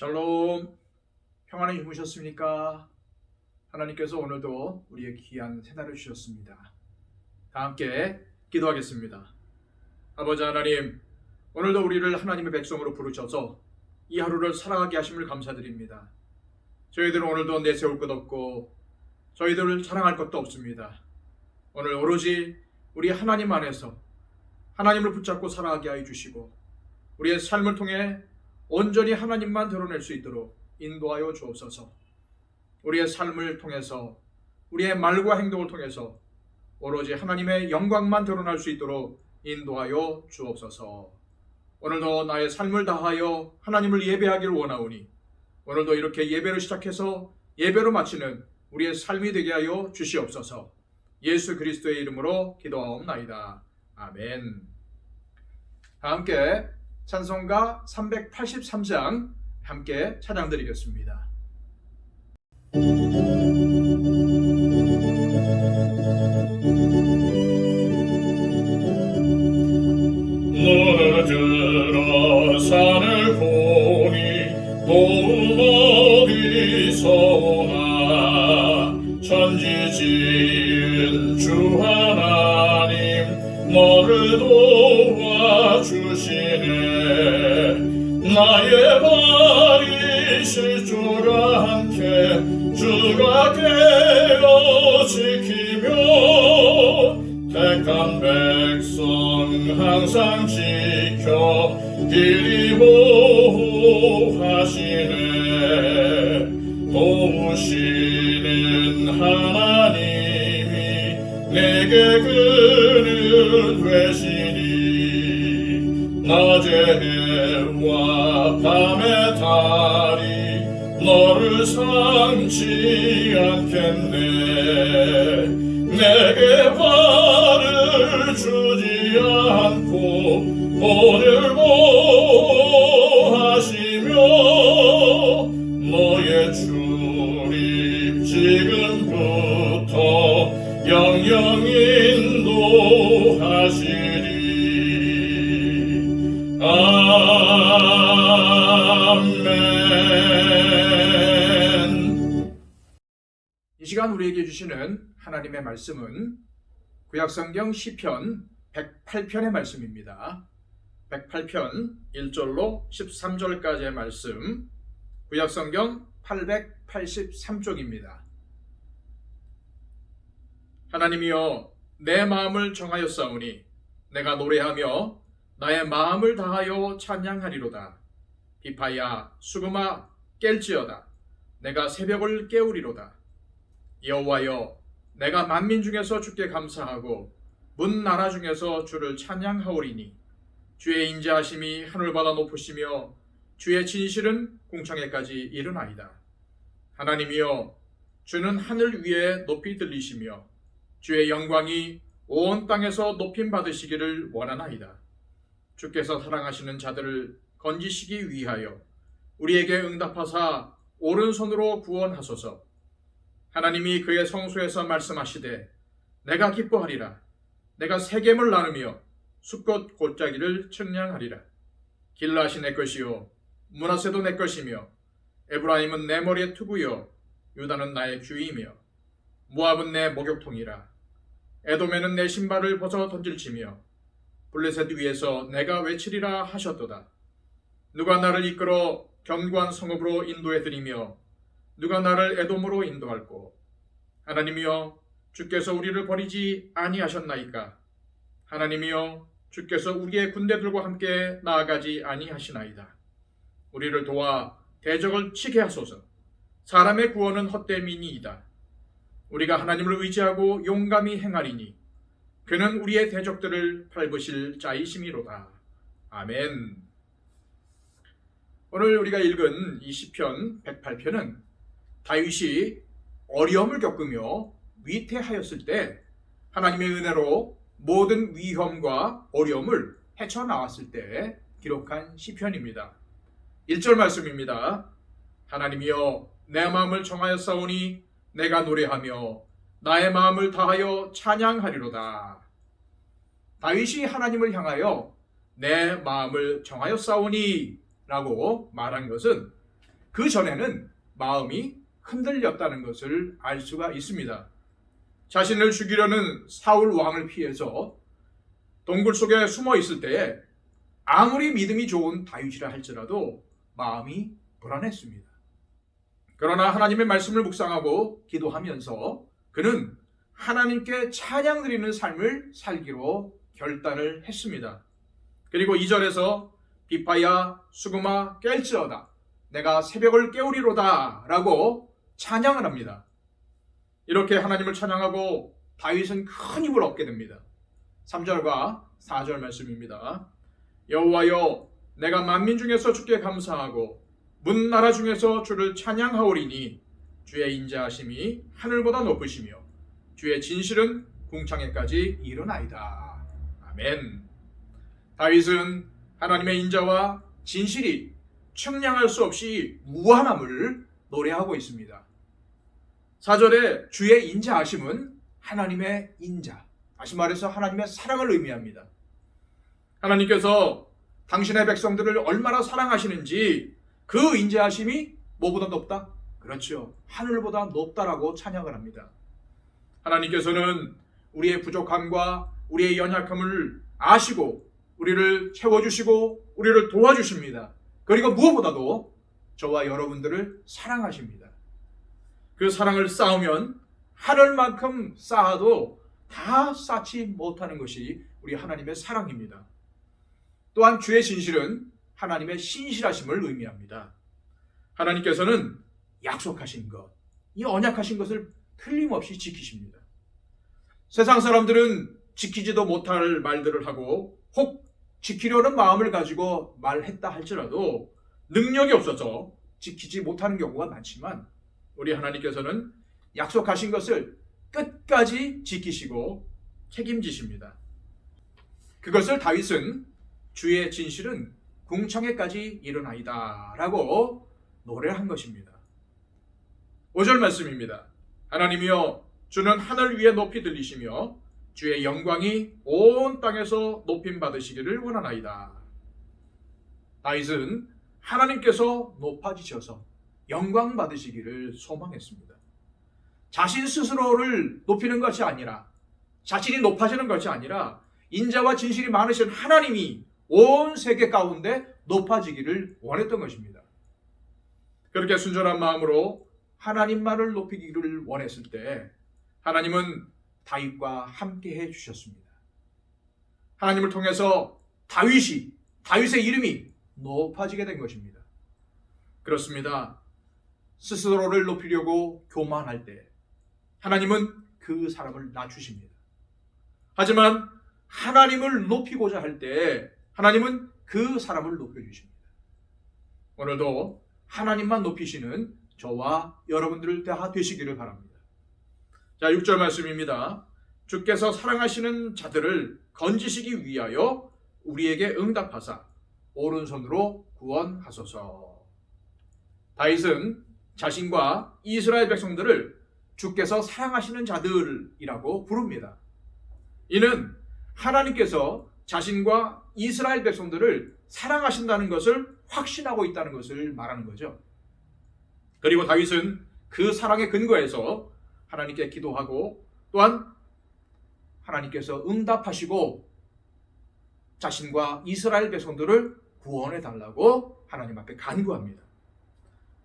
샬롬, 평안히 주무셨습니까? 하나님께서 오늘도 우리의 귀한 새날을 주셨습니다. 다 함께 기도하겠습니다. 아버지 하나님, 오늘도 우리를 하나님의 백성으로 부르셔서 이 하루를 살아가게 하심을 감사드립니다. 저희들은 오늘도 내세울 것 없고 저희들을 자랑할 것도 없습니다. 오늘 오로지 우리 하나님 안에서 하나님을 붙잡고 살아가게 하여 주시고 우리의 삶을 통해 온전히 하나님만 드러낼 수 있도록 인도하여 주옵소서. 우리의 삶을 통해서 우리의 말과 행동을 통해서 오로지 하나님의 영광만 드러날 수 있도록 인도하여 주옵소서. 오늘도 나의 삶을 다하여 하나님을 예배하기를 원하오니 오늘도 이렇게 예배를 시작해서 예배로 마치는 우리의 삶이 되게 하여 주시옵소서. 예수 그리스도의 이름으로 기도하옵나이다. 아멘. 다 함께 찬송가 383장 함께 찬양드리겠습니다. 너를 들어 산을 보니 도움 어디서 오나 천지 지은 주 하나님 너를 도와주시네. 나의 발이 실주가 않게 주가 깨어 지키며 택한 백성 항상 지켜 길이 보호하시네. 도우시는 하나님이 내게 그늘 되시니 낮에 해와 밤에 달이 너를 상치 않겠네. 내게 화를 주지 않고 오늘 보호하시며 너의 출입 지금부터 영영 인도하시리. 아멘. 이 시간 우리에게 주시는 하나님의 말씀은 구약성경 시편 108편의 말씀입니다. 108편 1절로 13절까지의 말씀, 구약성경 883쪽입니다. 하나님이여, 내 마음을 정하였사오니 내가 노래하며 나의 마음을 다하여 찬양하리로다. 비파야 수금아 깰지어다. 내가 새벽을 깨우리로다. 여호와여, 내가 만민 중에서 주께 감사하고 문 나라 중에서 주를 찬양하오리니 주의 인자하심이 하늘보다 높으시며 주의 진실은 궁창에까지 이르나이다. 하나님이여, 주는 하늘 위에 높이 들리시며 주의 영광이 온 땅에서 높임 받으시기를 원하나이다. 주께서 사랑하시는 자들을 건지시기 위하여 우리에게 응답하사 오른손으로 구원하소서. 하나님이 그의 성소에서 말씀하시되 내가 기뻐하리라. 내가 세겜을 나누며 숫꽃 골짜기를 측량하리라. 길라시 내 것이요 므낫세도 내 것이며 에브라임은 내 머리의 투구요 유다는 나의 규이며 모압은 내 목욕통이라. 에돔에는 내 신발을 벗어 던질지며 블레셋 위에서 내가 외치리라 하셨도다. 누가 나를 이끌어 견고한 성읍으로 인도해드리며 누가 나를 에돔으로 인도할꼬. 하나님이여, 주께서 우리를 버리지 아니하셨나이까. 하나님이여, 주께서 우리의 군대들과 함께 나아가지 아니하시나이다. 우리를 도와 대적을 치게 하소서. 사람의 구원은 헛됨이니이다. 우리가 하나님을 의지하고 용감히 행하리니 그는 우리의 대적들을 밟으실 자이심이로다. 아멘. 오늘 우리가 읽은 이 시편 108편은 다윗이 어려움을 겪으며 위태하였을 때 하나님의 은혜로 모든 위험과 어려움을 헤쳐나왔을 때 기록한 시편입니다. 1절 말씀입니다. 하나님이여, 내 마음을 정하였사오니 내가 노래하며 나의 마음을 다하여 찬양하리로다. 다윗이 하나님을 향하여 내 마음을 정하였사오니 라고 말한 것은 그 전에는 마음이 흔들렸다는 것을 알 수가 있습니다. 자신을 죽이려는 사울 왕을 피해서 동굴 속에 숨어 있을 때에 아무리 믿음이 좋은 다윗이라 할지라도 마음이 불안했습니다. 그러나 하나님의 말씀을 묵상하고 기도하면서 그는 하나님께 찬양 드리는 삶을 살기로 결단을 했습니다. 그리고 2절에서 비파야 수금아 깰지어다 내가 새벽을 깨우리로다 라고 찬양을 합니다. 이렇게 하나님을 찬양하고 다윗은 큰 힘을 얻게 됩니다. 3절과 4절 말씀입니다. 여호와여 내가 만민 중에서 주께 감사하고 문나라 중에서 주를 찬양하오리니 주의 인자하심이 하늘보다 높으시며 주의 진실은 궁창에까지 이르나이다. 아멘. 다윗은 하나님의 인자와 진실이 측량할 수 없이 무한함을 노래하고 있습니다. 4절에 주의 인자하심은 하나님의 인자, 다시 말해서 하나님의 사랑을 의미합니다. 하나님께서 당신의 백성들을 얼마나 사랑하시는지 그 인자하심이 뭐보다 높다? 그렇죠. 하늘보다 높다라고 찬양을 합니다. 하나님께서는 우리의 부족함과 우리의 연약함을 아시고 우리를 채워주시고 우리를 도와주십니다. 그리고 무엇보다도 저와 여러분들을 사랑하십니다. 그 사랑을 쌓으면 하늘만큼 쌓아도 다 쌓지 못하는 것이 우리 하나님의 사랑입니다. 또한 주의 진실은 하나님의 신실하심을 의미합니다. 하나님께서는 약속하신 것, 이 언약하신 것을 틀림없이 지키십니다. 세상 사람들은 지키지도 못할 말들을 하고 혹 지키려는 마음을 가지고 말했다 할지라도 능력이 없어서 지키지 못하는 경우가 많지만 우리 하나님께서는 약속하신 것을 끝까지 지키시고 책임지십니다. 그것을 다윗은 주의 진실은 궁창에까지 이르나이다 라고 노래한 것입니다. 5절 말씀입니다. 하나님이여 주는 하늘 위에 높이 들리시며 주의 영광이 온 땅에서 높임 받으시기를 원하나이다. 다윗은 하나님께서 높아지셔서 영광 받으시기를 소망했습니다. 자신 스스로를 높이는 것이 아니라 자신이 높아지는 것이 아니라 인자와 진실이 많으신 하나님이 온 세계 가운데 높아지기를 원했던 것입니다. 그렇게 순전한 마음으로 하나님만을 높이기를 원했을 때 하나님은 다윗과 함께 해주셨습니다. 하나님을 통해서 다윗의 이름이 높아지게 된 것입니다. 그렇습니다. 스스로를 높이려고 교만할 때 하나님은 그 사람을 낮추십니다. 하지만 하나님을 높이고자 할 때 하나님은 그 사람을 높여주십니다. 오늘도 하나님만 높이시는 저와 여러분들 다 되시기를 바랍니다. 자, 6절 말씀입니다. 주께서 사랑하시는 자들을 건지시기 위하여 우리에게 응답하사 오른손으로 구원하소서. 다윗은 자신과 이스라엘 백성들을 주께서 사랑하시는 자들이라고 부릅니다. 이는 하나님께서 자신과 이스라엘 백성들을 사랑하신다는 것을 확신하고 있다는 것을 말하는 거죠. 그리고 다윗은 그 사랑의 근거에서 하나님께 기도하고 또한 하나님께서 응답하시고 자신과 이스라엘 백성들을 구원해 달라고 하나님 앞에 간구합니다.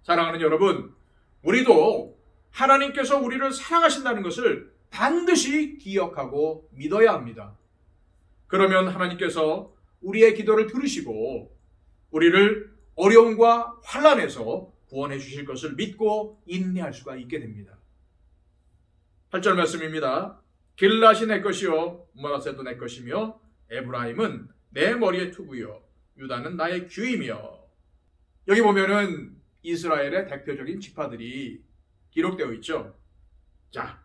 사랑하는 여러분, 우리도 하나님께서 우리를 사랑하신다는 것을 반드시 기억하고 믿어야 합니다. 그러면 하나님께서 우리의 기도를 들으시고 우리를 어려움과 환난에서 구원해 주실 것을 믿고 인내할 수가 있게 됩니다. 8절 말씀입니다. 길앗이 내 것이요 므낫세도 내 것이며 에브라임은 내 머리의 투구요 유다는 나의 귀이며. 여기 보면은 이스라엘의 대표적인 지파들이 기록되어 있죠. 자,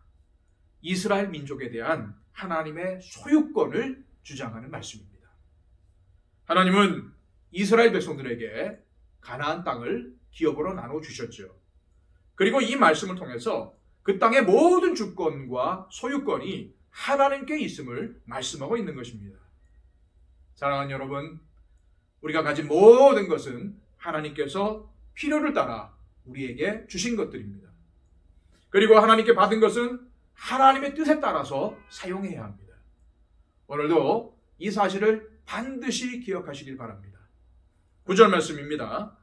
이스라엘 민족에 대한 하나님의 소유권을 주장하는 말씀입니다. 하나님은 이스라엘 백성들에게 가나안 땅을 기업으로 나눠 주셨죠. 그리고 이 말씀을 통해서 그 땅의 모든 주권과 소유권이 하나님께 있음을 말씀하고 있는 것입니다. 사랑하는 여러분, 우리가 가진 모든 것은 하나님께서 필요를 따라 우리에게 주신 것들입니다. 그리고 하나님께 받은 것은 하나님의 뜻에 따라서 사용해야 합니다. 오늘도 이 사실을 반드시 기억하시길 바랍니다. 9절 말씀입니다.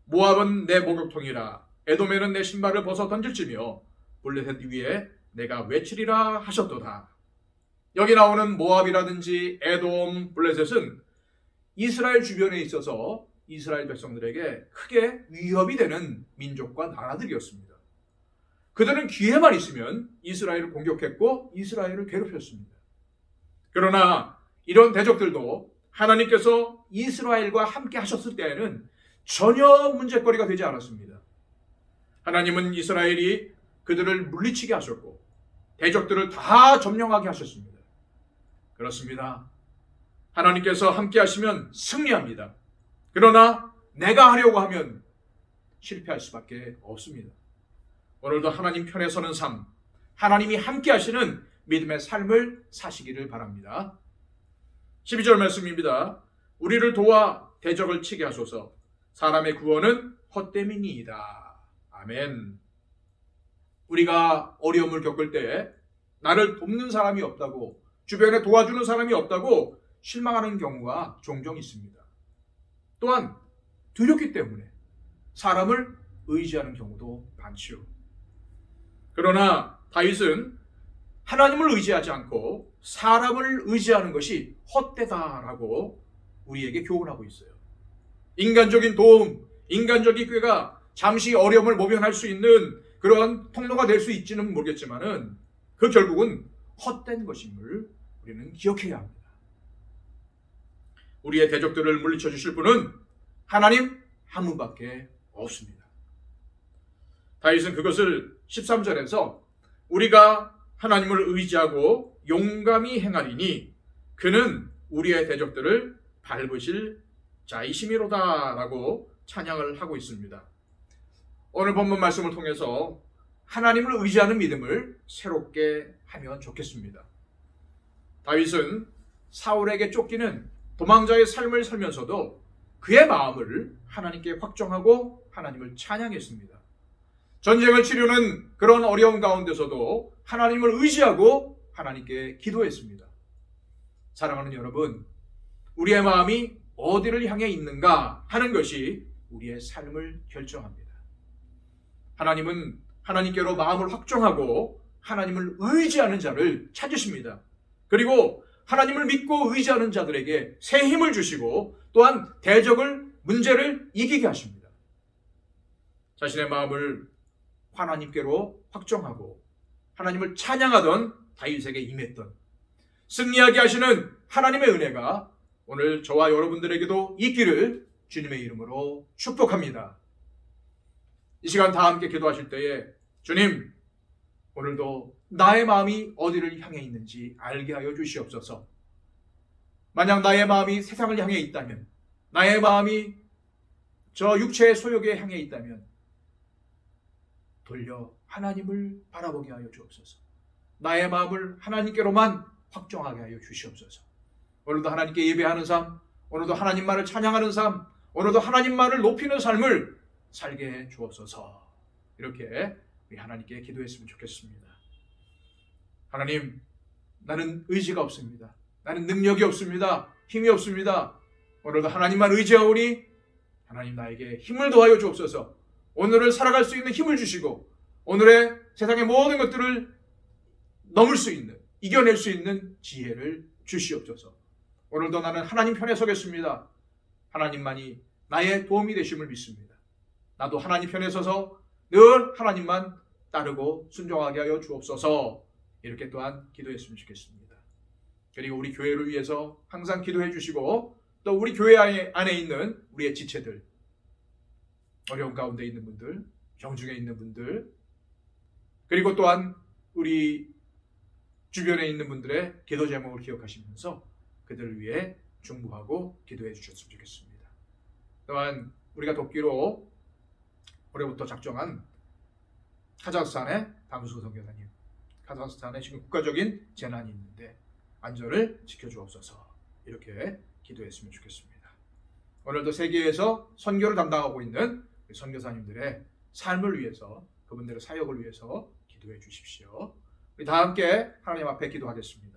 모압은 내 목욕통이라 에돔에는 내 신발을 벗어 던질지며 블레셋 위에 내가 외치리라 하셨도다. 여기 나오는 모압이라든지 에돔, 블레셋은 이스라엘 주변에 있어서 이스라엘 백성들에게 크게 위협이 되는 민족과 나라들이었습니다. 그들은 기회만 있으면 이스라엘을 공격했고 이스라엘을 괴롭혔습니다. 그러나 이런 대적들도 하나님께서 이스라엘과 함께 하셨을 때에는 전혀 문제거리가 되지 않았습니다. 하나님은 이스라엘이 그들을 물리치게 하셨고 대적들을 다 점령하게 하셨습니다. 그렇습니다. 하나님께서 함께 하시면 승리합니다. 그러나 내가 하려고 하면 실패할 수밖에 없습니다. 오늘도 하나님 편에 서는 삶, 하나님이 함께 하시는 믿음의 삶을 사시기를 바랍니다. 12절 말씀입니다. 우리를 도와 대적을 치게 하소서. 사람의 구원은 헛됨이니이다. 아멘. 우리가 어려움을 겪을 때 나를 돕는 사람이 없다고, 주변에 도와주는 사람이 없다고 실망하는 경우가 종종 있습니다. 또한 두렵기 때문에 사람을 의지하는 경우도 많지요. 그러나 다윗은 하나님을 의지하지 않고 사람을 의지하는 것이 헛되다라고 우리에게 교훈하고 있어요. 인간적인 도움, 인간적인 꾀가 잠시 어려움을 모면할 수 있는 그런 통로가 될 수 있지는 모르겠지만은 그 결국은 헛된 것임을 우리는 기억해야 합니다. 우리의 대적들을 물리쳐 주실 분은 하나님 한 분밖에 없습니다. 다윗은 그것을 13절에서 우리가 하나님을 의지하고 용감히 행하리니 그는 우리의 대적들을 밟으실 자이심이로다 라고 찬양을 하고 있습니다. 오늘 본문 말씀을 통해서 하나님을 의지하는 믿음을 새롭게 하면 좋겠습니다. 다윗은 사울에게 쫓기는 도망자의 삶을 살면서도 그의 마음을 하나님께 확정하고 하나님을 찬양했습니다. 전쟁을 치르는 그런 어려운 가운데서도 하나님을 의지하고 하나님께 기도했습니다. 사랑하는 여러분, 우리의 마음이 어디를 향해 있는가 하는 것이 우리의 삶을 결정합니다. 하나님은 하나님께로 마음을 확정하고 하나님을 의지하는 자를 찾으십니다. 그리고 하나님을 믿고 의지하는 자들에게 새 힘을 주시고 또한 대적을, 문제를 이기게 하십니다. 자신의 마음을 하나님께로 확정하고 하나님을 찬양하던 다윗에게 임했던 승리하게 하시는 하나님의 은혜가 오늘 저와 여러분들에게도 있기를 주님의 이름으로 축복합니다. 이 시간 다 함께 기도하실 때에 주님, 오늘도 나의 마음이 어디를 향해 있는지 알게 하여 주시옵소서. 만약 나의 마음이 세상을 향해 있다면, 나의 마음이 저 육체의 소욕에 향해 있다면 돌려 하나님을 바라보게 하여 주옵소서. 나의 마음을 하나님께로만 확정하게 하여 주시옵소서. 오늘도 하나님께 예배하는 삶, 오늘도 하나님만을 찬양하는 삶, 오늘도 하나님만을 높이는 삶을 살게 해 주옵소서. 이렇게 우리 하나님께 기도했으면 좋겠습니다. 하나님, 나는 의지가 없습니다. 나는 능력이 없습니다. 힘이 없습니다. 오늘도 하나님만 의지하오니 하나님 나에게 힘을 더하여 주옵소서. 오늘을 살아갈 수 있는 힘을 주시고 오늘의 세상의 모든 것들을 넘을 수 있는, 이겨낼 수 있는 지혜를 주시옵소서. 오늘도 나는 하나님 편에 서겠습니다. 하나님만이 나의 도움이 되심을 믿습니다. 나도 하나님 편에 서서 늘 하나님만 따르고 순종하게 하여 주옵소서. 이렇게 또한 기도했으면 좋겠습니다. 그리고 우리 교회를 위해서 항상 기도해 주시고 또 우리 교회 안에 있는 우리의 지체들, 어려운 가운데 있는 분들, 경중에 있는 분들, 그리고 또한 우리 주변에 있는 분들의 기도 제목을 기억하시면서 그들을 위해 중보하고 기도해 주셨으면 좋겠습니다. 또한 우리가 돕기로 올해부터 작정한 카자흐스탄의 담수 선교사님, 카자흐스탄에 지금 국가적인 재난이 있는데 안전을 지켜주옵소서. 이렇게 기도했으면 좋겠습니다. 오늘도 세계에서 선교를 담당하고 있는 우리 선교사님들의 삶을 위해서, 그분들의 사역을 위해서 기도해 주십시오. 우리 다 함께 하나님 앞에 기도하겠습니다.